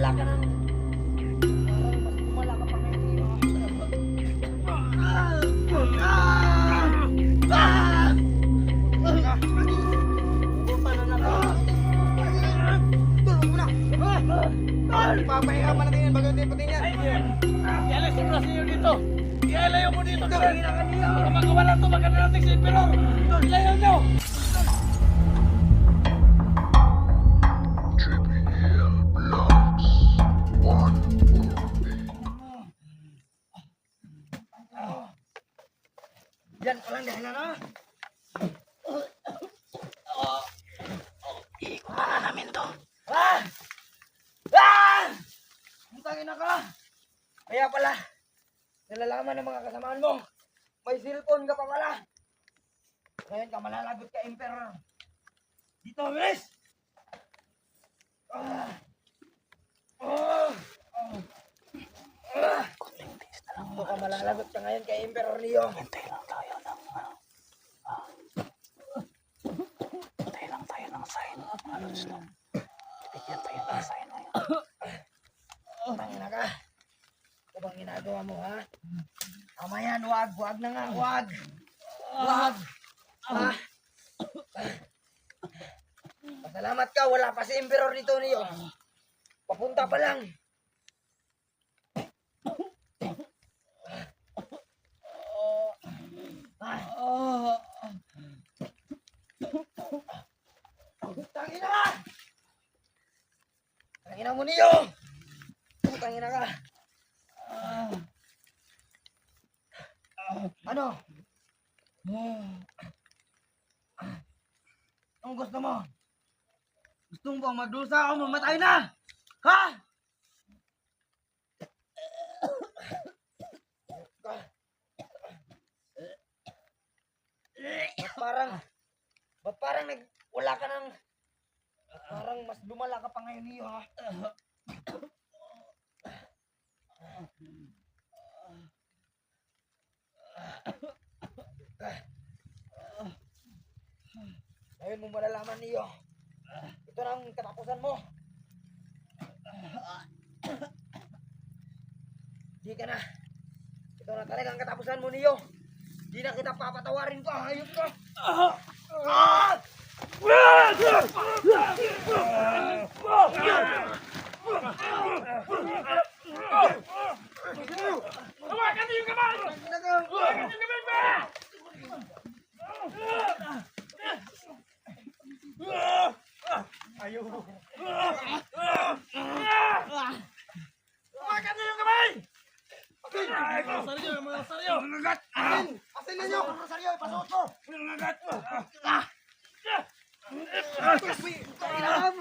wala ka nang... Parang mas lumala ka pa ngayon niyo. Pupunta na natin. Tulong mo na. Papahinga pa natin yan bago natin patin yan. Ialay ko na sa iyo dito. Ialayo mo dito. Baka magkawala ito. Magkana natin si Emperor. Ilayo nyo. Yan, walang dahilan na. Iikutan na namin to. Ah! Ah! Putangin na ka! Kaya pala, nalalaman ng mga kasamaan mo, may cellphone ka pa pala. Ngayon ka malalagot ka, Emperor. Dito, bilis! Ah! Ah! Ah! Kunting tiis na lang. Dito ka malalagot ka ngayon kay Emperor Leo. Hintay lang tayo ng hintay lang tayo ng sign. Halos lang. Bigyan tayo ng sign na yun. Tangina ka. Ito bang ginagawa mo, ha? Tama yan, wag. Wag na nga, wag. Wag. Ah. Pasalamat ka, wala pa si Emperor dito niyo. Papunta pa lang. Tangina! Tangina mo niyo! Tangina ka! Ano? Anong gusto mo? Gusto mo bang magdusa o mamatay na? Ha? Ba't parang wala ka nang, parang mas lumala ka pa ngayon niyo, ha? Ngayon mo malalaman niyo. Ito na ang katapusan mo. Di ka na. Ito na talaga ang katapusan mo niyo. Di na kita papatawarin pa. Hayop ka. Hawakan niyo yung kamay! Hawakan niyo yung kamay ba? Ayaw. Hawakan niyo yung kamay! Mga saryo. Asin na nyo. Mga saryo. Ipasuot mo.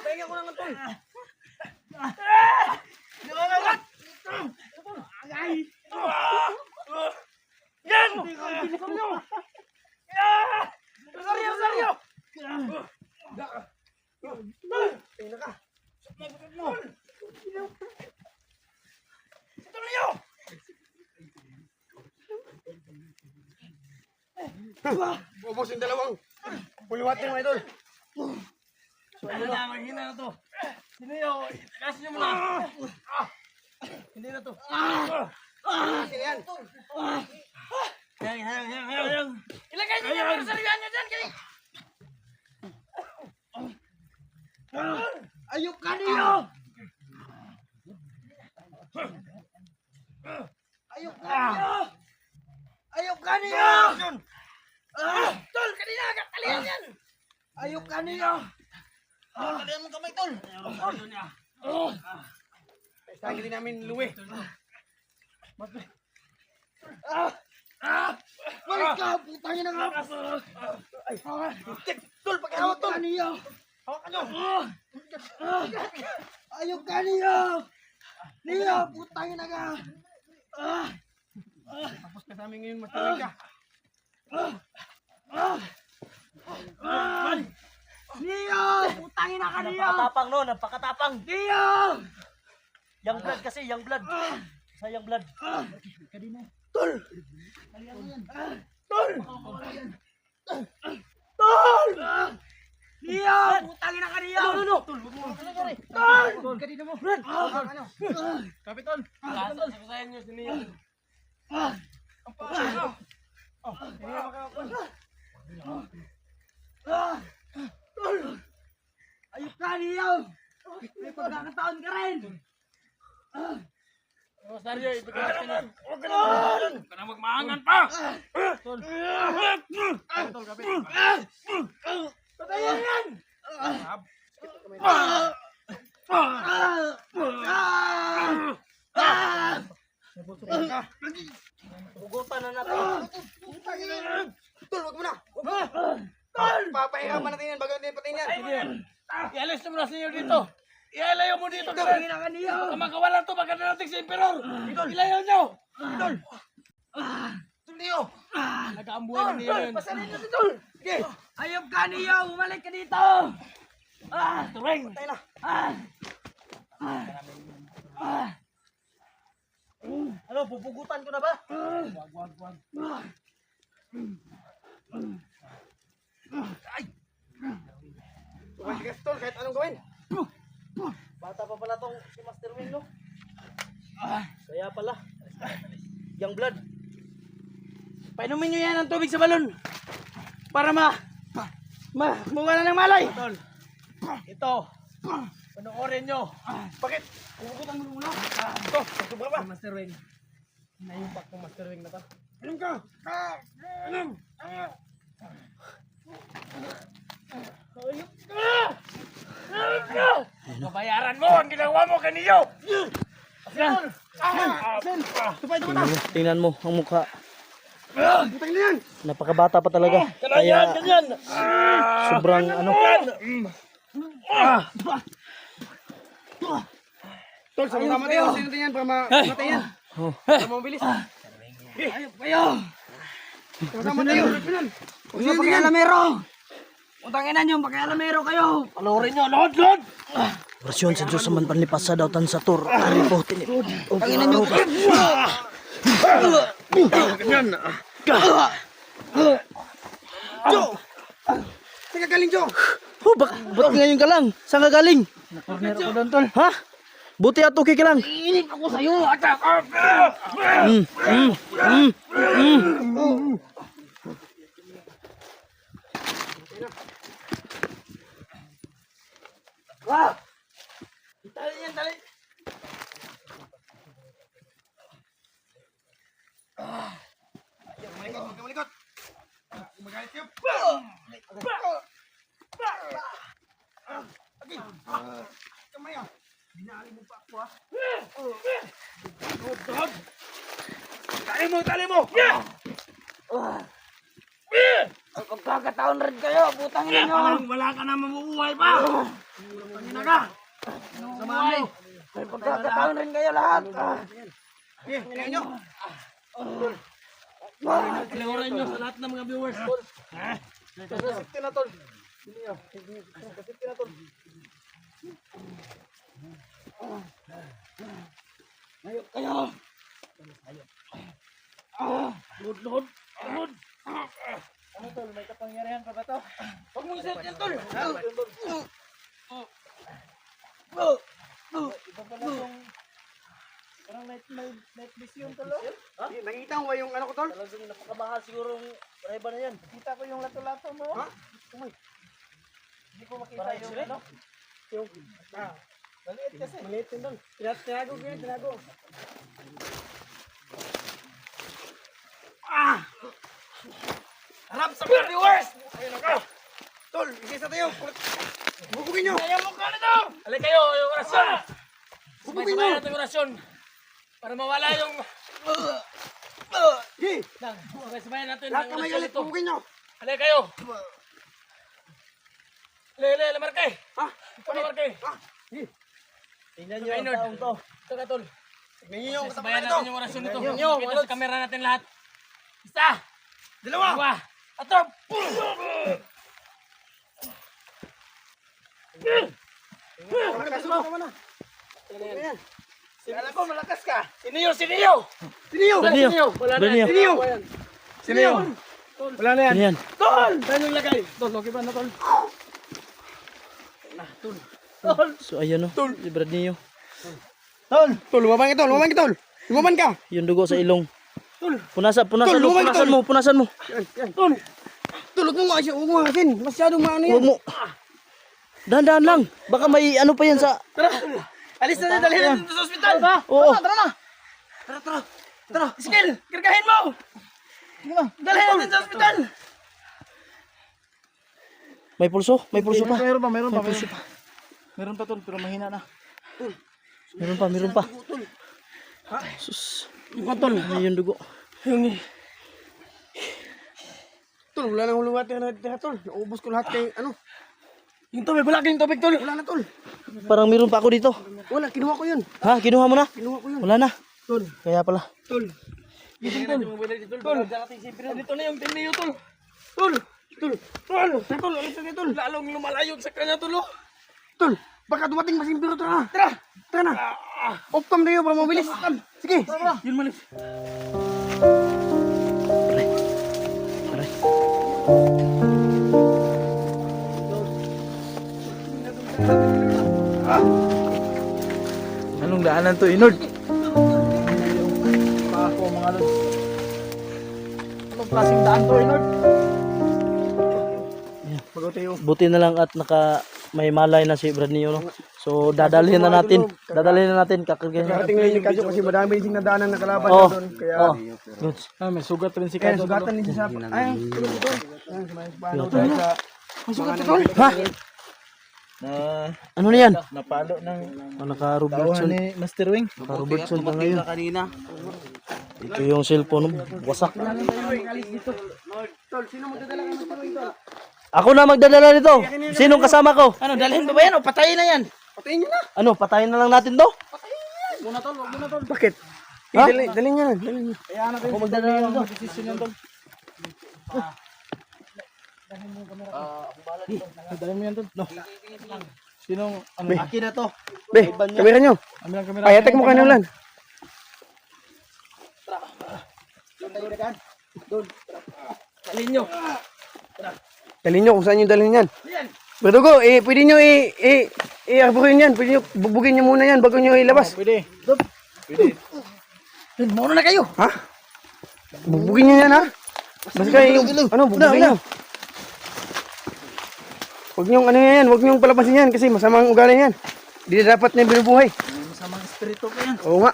Pahinga ko lang ito. Yan! Saryo. Pahinga ka. Ito na yun! Ubos yung dalawang. Puluhat yung idol. Mahina na to. Hindi yun. Kasi nyo muna. Hindi na to. Asin yan. Hayang. Ilagay nyo yung sarihan nyo dyan. Ayok ka niyo. Ayok ka niyo. Ayok ka niyo. Tol, kanina agad talihan yan. Ayok ka niyo. Talihan mo kamay, Tol. Lagi din namin luwi. Balik ka, putangin na nga. Tol, pag-hawak, Tol. Hawakan nyo. Ayok ka niyo. Niyo, putangin na nga. Tapos ka sa amin ngayon, masalag ka. Niyo, putangin na ka niyo. Napakatapang no, napakatapang. Niyo. Young blood kasi, young blood. Sa young blood. Tol! Tol! Tol! Niyo! Putangin na ka niyo! Tol! Tol! Kanina mo! Brad! Kapitan! Kapitan! Sabihin niyo si Neo. Tol! Ayop ka niyo! May pagkakataon ka rin! Rosario, ibigay natin yan. Huwag ka na magmaangan pa! Tol! Tol, kapitan! Patayin yan! Hugutan na natin. Tol, wag mo na. Tol! Papahinga pa natin yan bago natin patayin yan. Sige! Ialis mo na sa inyo dito! Ilayo mo dito! Putangin na ka niyo! Baka magawalan to, baka narating si Emperor! Ilayo nyo! Tol! Tol niyo! Nag-aambuhay na niyo yun. Pasalin niyo si Tol! Sige! Ayop ka niyo! Bumalik ka dito! Turing! Patay na! Ano, pupugutan ko na ba? Wag. Huwag ka Tol, kahit anong gawin. Bata pa pala tong si Master Wing, no? Kaya pala. Young blood. Painumin nyo yan ng tubig sa balon. Para mawala ng malay. Tol! Ito! Panoorin nyo! Bakit? Pupugutan mo muna. Ito, sobra ba? Master Wing. Naiumpak ng Master Wing na to. Anong ka? Anong? Babayaran mo ang ginawa mo kaniyo! Tingnan mo ang mukha. Butang na yan! Napakabata pa talaga. Kaya Ganyan! sobrang ano. Tol, sama-sama tayo. Sino yan para matay yan? Para mabilis. Ayop kayo! Sama-sama tayo. Huwag nyo pakialamero! Utangin nyo, pakialamero kayo! Palorin nyo! Lord! Orasyon sa Diyos sa man panlipas sa dautan sa tur. Ari po tinip. Tanginan nyo! Ganyan! Jo! Teka galing, Jo! Oh, ba't ngayon ka lang? Saan ka galing? Corner ko doon, Tol. Ha? Buti at okay ka lang. Inip ako sa'yo! Atak! Wah! Tali yan, tali! Malikot, huwag ka malikot! Magalit kayo! Kamay ah! Binali mo pa ako ah! Tali mo! Pagkakataon rin kayo, putangin nyo! Wala ka na mabubuhay pa! Tangina ka! Samahan mo! May pagkakataon rin kayo lahat! Ngayon nyo! Palawaran nyo sa lahat ng mga viewers. Kasipti na tol! Kasipti na tol! Ayok kayo! Lord! Ano tol, may kapangyarihan pa ba to? Huwag mong isip yan tol! Iba pala tong... Parang night vision tol oh? Nakita mo ba yung ano ko tol? Talagang napakabahal siguro yung reba na yan. Nakita ko yung lato-lato mo. Ha? Hindi ko makita yung ano? Yung... Maliit kasi. Maliit yun tol. Tinago ko yun, tinago. Harap sa mga viewers! Ayun na ka! Tol, isa tayo! Bubugin nyo! Ayaw mo ka na to! Halika kayo, yung orasyon! Bubugin Sabay-sabay nyo! natin yung orasyon! Para mawala yung... Hey! Sabay-sabay natin Lahat yung ka may orasyon galit, ito. bubugin nyo! Halika kayo! Lele, Marke! Ha? Ano, Marke? Ha? Tingnan nyo ang Maynard. taong to. Ito ka, Tol. Tingnan nyo yung Sabayan katapunan ito! natin yung orasyon nito. Tingnan nyo, Kita sa camera natin lahat. Isa! Dalawa! Dalawa! Atop! Malakas mo! Tama na! Ayan. Alam ko, malakas ka! Siniyo! Siniyo! Siniyo! Siniyo! Wala na. Siniyo! Siniyo! Siniyo! Wala na yan. Yan! Tol! Saan yung lagay? Tol, okay ba na, Tol? So ayan o, si Brad Neo. Tol, lumaban ka, tol. Lumaban ka. Yung dugo sa ilong. Punasan Tol, lumabas, tol. punasan mo. Tol, tulog mo nga siya, huwag mo asin. Masyadong maano yan. Huwag mo. Dahan-dahan lang. Baka may ano pa yan sa... Alis na, dalhin natin sa ospital. Oo. Tara. Iskil, kirkahin mo. Dalhin natin sa ospital. May pulso pa. Meron pa tol, pero mahina na. Meron pa. Sus. Tol, Ay, yung dugo. tol, wala nang huluwat na tol. Naubos ko lahat kay, ano. Yung tubig, wala kayong tubig tol. Wala na, tol. Parang meron pa ako dito. Wala, kinuha ko yun. Ha? Kinuha mo na? Kinuha ko yun. Wala na. Tol, Kaya pala. tol. Tol, dito na yung tiniyo tol. Tol, alis na tol. Lalong lumalayo sa kanya tol. Tol, baka dumating masimbiro to na. Tara na. Off-cam na yun para mabilis. Sige. Yun malis. Aray. Anong daanan to, Inord? Pako mga lods. Anong klaseng daan to, Inord? Buti na lang at may malay na si Brad Neo, no? So dadalhin na natin. Kakargahin na. Karating na yung Kadyo kasi madami din nadaanan na kalaban Oh. doon. Kaya, Goods. May sugat rin si kaya Kadyo. sugatan din siya sa... Ay, tulog ito. Paano Yun. tayo sa... May sugat mga ito, tol. Ha? Na Ano na yan? napalo ng Naka-Robertson. ni Master Wing. Naka-Robertson pa ngayon. Kanina. Ito yung cellphone. Wasak. Tol, sino magdadala ka ng tulong ito? Ako na magdadala nito. Sinong kasama ko? Ano, dalhin mo ba yan o patayin na yan? Patayin niyo na. Ano, patayin na lang natin to? Muna tol, wag muna tol. Bakit? Ha? Dalhin niyo na. Dalhin niyo. Kaya na kayo. Ako magdadala nito. Decision yan tol. Dalhin mo yan tol. No. Sinong, ano, akin na to. Be, kamera niyo. Kami lang kamera. Payatek mo kayo ulan. Dalhin nyo. Dalhin niyo kung saan niyo dalhin yan. Pero go, pwede niyo i-arborin yan. Pwede niyo bubugin niyo muna yan bago niyo ilabas. Pwede. Muna na kayo. Ha? Bubugin niyo yan ha? Basta kayo yung, bubugin niyo. Huwag niyong ano yan, huwag niyong palabasin yan kasi masamang ugali yan. Hindi na dapat na binubuhay. Masamang espiritu pa yan. Oo nga.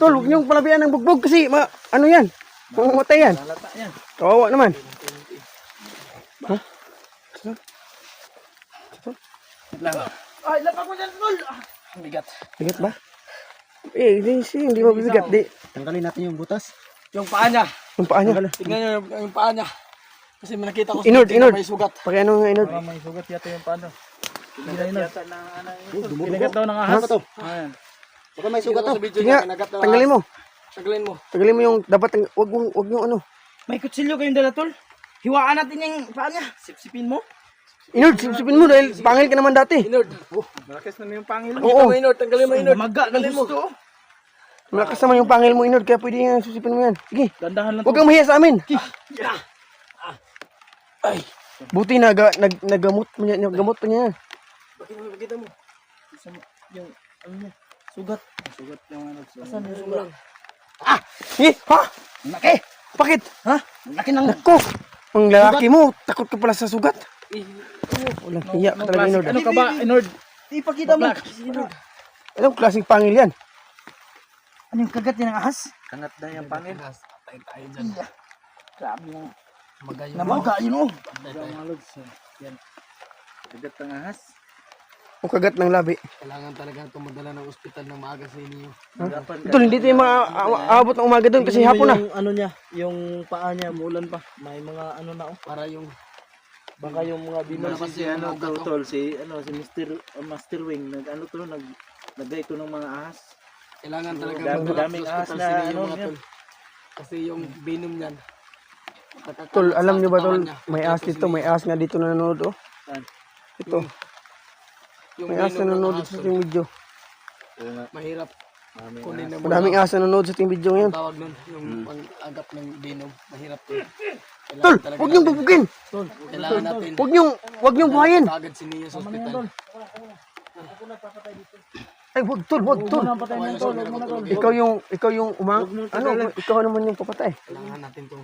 Tol, huwag niyong palabihan ng bugbog kasi ano yan? Mamatay yan. Lalata yan. Kawawa naman. Ay, lapak mo dyan tol. Ang bigat. Bigat ba? Hindi mabibigat. Di. Tanggalin natin yung butas. Yung paa niya. Yung paa niya. Tignan nyo yung paa niya. Kasi may nakita ko sa Inord, video inord. may sugat. Pakiano nga inod. May sugat yata yung paa niya. Kinagat daw ng ahas. Ayan. Baka may sugat to. Sige nga, tanggalin mo. Tanggalin mo. Tanggalin mo yung dapat, wag yung ano. May kutsilyo kayong dala tol. Hiwaan natin yung paa niya. Sipsipin mo. Inod, sipsipin mo dahil pangil ka naman dati. Inord. Malakas na yung pangil mo. Oo. Inord, tanggalin mo Inord. Maga ng gusto. Malakas naman yung pangil mo inod, kaya pwede nga susipin mo yan. Sige, Dandahan lang huwag kang mahiya sa amin. Ay, buti nagamot mo niya, nagamot pa niya yan. Pakita mo. Yung ano niya. Sugat. Sugat yung ano. Asan yung sugat? Ha? Laki. Bakit? Ha? Laki ng Nako, ang lalaki mo, takot ka pala sa sugat. Walang hiya ka talaga inod. Ano ka ba, Inord? Ipakita mo. Anong klaseng pangil yan? Ano yung kagat niya ng ahas? Kangat na yung pangil. Tayo tayo dyan. Grabe yung Namaga yun oh. Yan. Kagat ng ahas. O kagat ng labi. Kailangan talaga tumadala ng ospital ng maaga sa inyo. Ito, hindi tayo maaabot ng umaga doon kasi hapon na. Yung ano niya, yung paa niya, muulan pa. May mga ano na oh. Para yung Baka yung mga bilang si ano tol, si Master Wing, naglagay ko ng mga ahas. kailangan talaga Daming ahas na ano yan. Kasi yung venom niyan. Tol, alam niyo ba tol, may as dito, may as nga dito na nanonood oh. Saan? Ito, may as na nanonood dito sa ating video. Mahirap kunin na Madaming as na nanonood sa ating video ngayon. tawag nun, yung pang-agap ng venom. Mahirap to. Tol, huwag niyong bubugin. Kailangan natin. Huwag niyong buhayin. Agad si Neo sa ospital. Ay, huwag tol. Ikaw yung ikaw naman yung papatay. Kailangan natin to.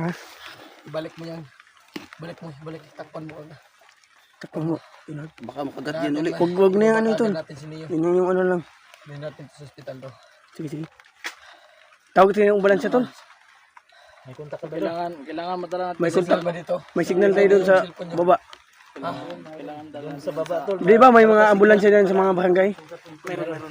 Ha? Ibalik mo yan. Balik. Takpan mo ka na. Takpan mo. Baka makagat yan ulit. Huwag na yung ano tol. natin si Neo. Yun yung ano lang. Hindi natin sa ospital to. Sige. Tawag tayo ng ambulansya tol. Kailangan madala natin. May kontak ba dito? May signal tayo doon sa baba. Kailangan dala sa baba to. Di ba may mga ambulansya dyan sa mga barangay?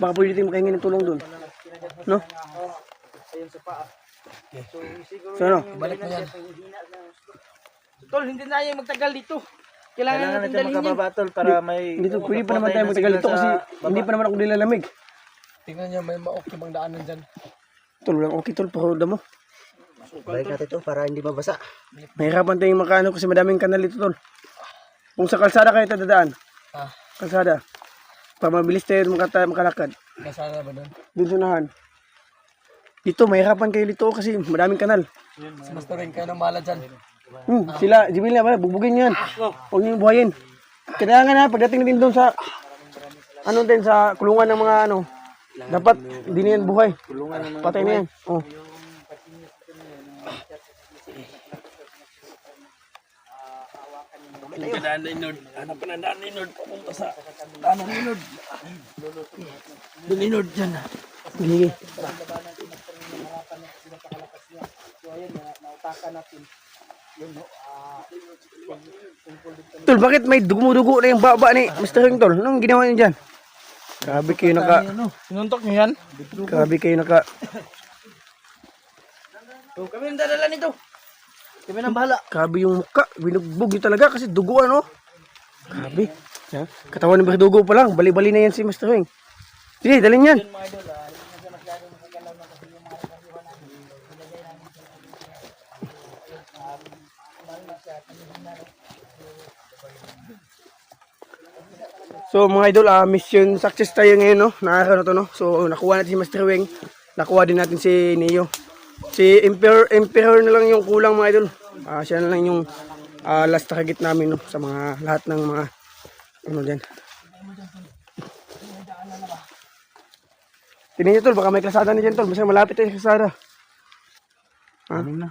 Baka pwede tayong makahingi ng tulong doon. No? So ano? Balik mo yan. Tol, hindi na yung magtagal dito. Kailangan natin dalhin yan. tol para may Dito, pwede pa naman tayo magtagal dito kasi hindi pa naman ako nilalamig. Tingnan niyo, may maok yung daanan dyan. Tol, walang okay tol, paruda mo. Balik natin to para hindi mabasa. Mahirapan tayong makaano kasi madaming kanal dito tol. Kung sa kalsada kayo dadaan, Ah, kalsada, para mabilis tayo makalakad. nasana ba doon? Doon sunahan. Dito, mahirapan kayo dito kasi madaming kanal. Si Master Ring, kayo nang bahala dyan. Sila, Jibil na pala, bubugin nyo yan. Huwag nyo yung buhayin. Kailangan na, pagdating natin doon sa, ano din, sa kulungan ng mga ano, dapat hindi na yan buhay. Patay na yan. Oh. Daan na inod. Ano pa na daan na inod? Pupunta sa daan na inod. Doon inod dyan. Sige. Tol, bakit may dugo-dugo na yung baba ni Mr. Ring tol? Anong ginawa niyo dyan? Grabe kayo Sinuntok niyo yan? Grabe kayo naka... Kami ang dadala nito. Kami nang bahala. Grabe yung mukha. Binugbog yun talaga kasi dugo ano. Grabe. Yan. Katawan ng dugo pa lang. Bali-bali na yan si Mr. Ring. Sige, dalhin yan. So mga idol, mission success tayo ngayon no. Nakaka na to no. So nakuha natin si Master Wing. Nakuha din natin si Neo. Si Emperor na lang yung kulang mga idol. Siya na lang yung last target namin no sa mga lahat ng mga ano diyan. Tingnan niyo tol, baka may klasada na diyan tol. Basta malapit tayo sa klasada. Ano na?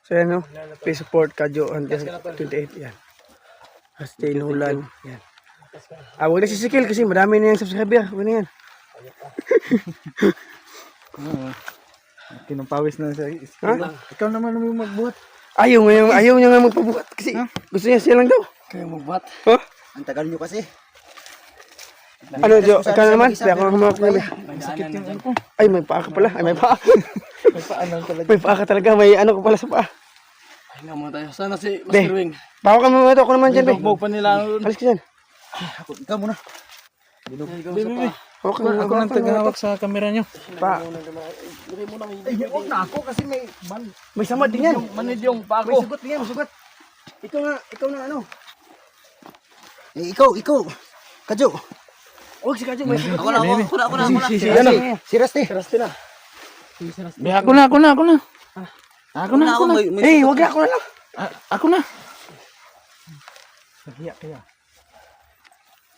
So yan no, please support Kadyo until 28 yan. Stay Nulan, yan. Huwag na sisikil kasi madami na yung subscriber. Huwag na yan. Kinumpawis na sa Ikaw naman yung magbuhat. Ayaw niya nga magpabuhat kasi gusto niya siya lang daw. Kayo magbuhat. Huh? Ang tagal nyo kasi. Ano, Jo? Ikaw na naman? Kaya ako humawak na. Sakit yung ano ko. Ay, may paa ka pala. Ay, may paa. May paano talaga. May paa ka talaga. May ano ka pala sa paa. Ay nga muna tayo. Sana si Master Wing. Bawa ka muna ito. Ako naman dyan, be. Bog pa nila. Alis ka dyan. Ikaw muna. Ako na. Ako nang tagahawak sa kamera nyo. Paa. Huwag na ako kasi may May samad din yan. Manid yung pa May ako. sugat din yan. May sugat. Ikaw na ano. ikaw. Kadyo. Huwag si Kadyo. May sugat. Ako na. Si ano? Si Rusty. na. Ako na. Eh, huwag na. Ako na lang. Ako na.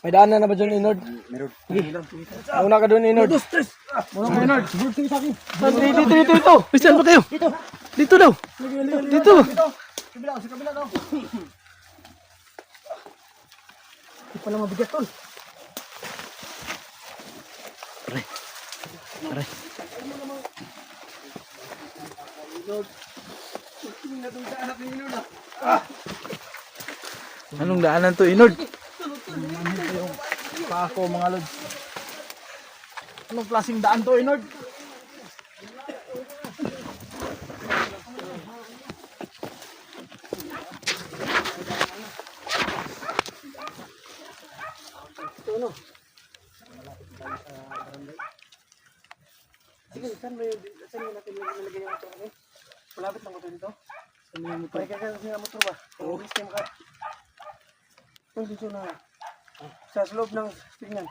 May daanan na ba dyan, Inord? Meron. Una ka doon, Inord. Una ka, Inord. Dito. Saan ba kayo? Dito daw. Dito. Sa kabila daw. Hindi pala mabigat, tol. Anong daanan to, Inord? Pa ako, mga lods. Anong klaseng daan to, Inord? Sige, saan natin nilagay yung motor kami? Malapit lang ko dito. May kagaya ng motor ba? Oo. System ka. Dito na. Sa loob ng tingnan.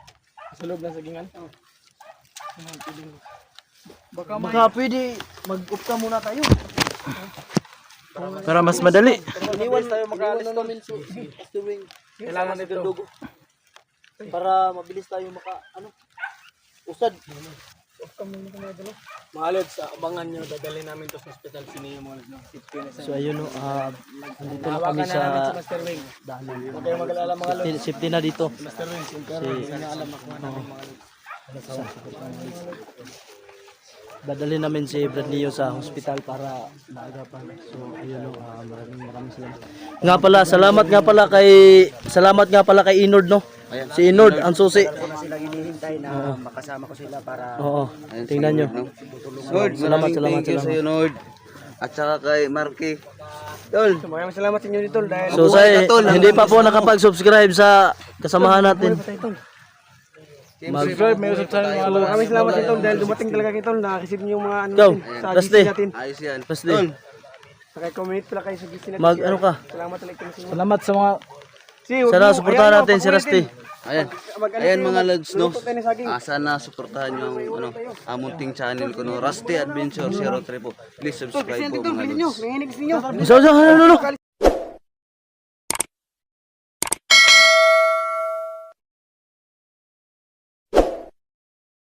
Sa loob ng sagingan. Baka pwede mag-upta muna tayo. Para mas madali. Iniwan tayo makaalis namin so kailangan nito dugo. Para mabilis tayo usad. Mga lods, abangan nyo, dadalhin namin to sa hospital. Sino yung mga lods? So ayun no, nandito na kami sa Master Wing. daanan. Huwag kayong mag-alala mga lods. Safety na dito. Master Wing, pero hindi na alam ako namin mga lods. Dadalhin namin si Brad Neo sa hospital para maagapan. So ayun no, maraming salamat. Nga pala, salamat nga pala kay Inord no. Si Inord ang susi. Sila hinihintay na makasama ko sila para Oo. Tingnan nyo. Lord, Salamat. thank you sa iyo, Lord. At saka kay Marky. Tol, Maraming salamat sa inyo dito dahil So say, hindi pa po nakapag-subscribe sa kasamahan natin. Subscribe, may usap tayo mga lods. maraming salamat dito dahil dumating talaga kayo tol. Nakakisip niyo yung mga ano Go, natin, sa Rusty. GC natin. ayos yan. Pasli. Naka-comment pala kayo sa GC natin. Ano ka? Salamat talaga sa inyo. Salamat sa mga Sana suportahan natin si Rusty. Ayan. Ayan mga lods, no. Luto tayo ng saging. Sana suportahan nyo ang munting channel ko, no. Rusty Adventure 03 po. Please subscribe po mga lods. Nanginig sa inyo. So,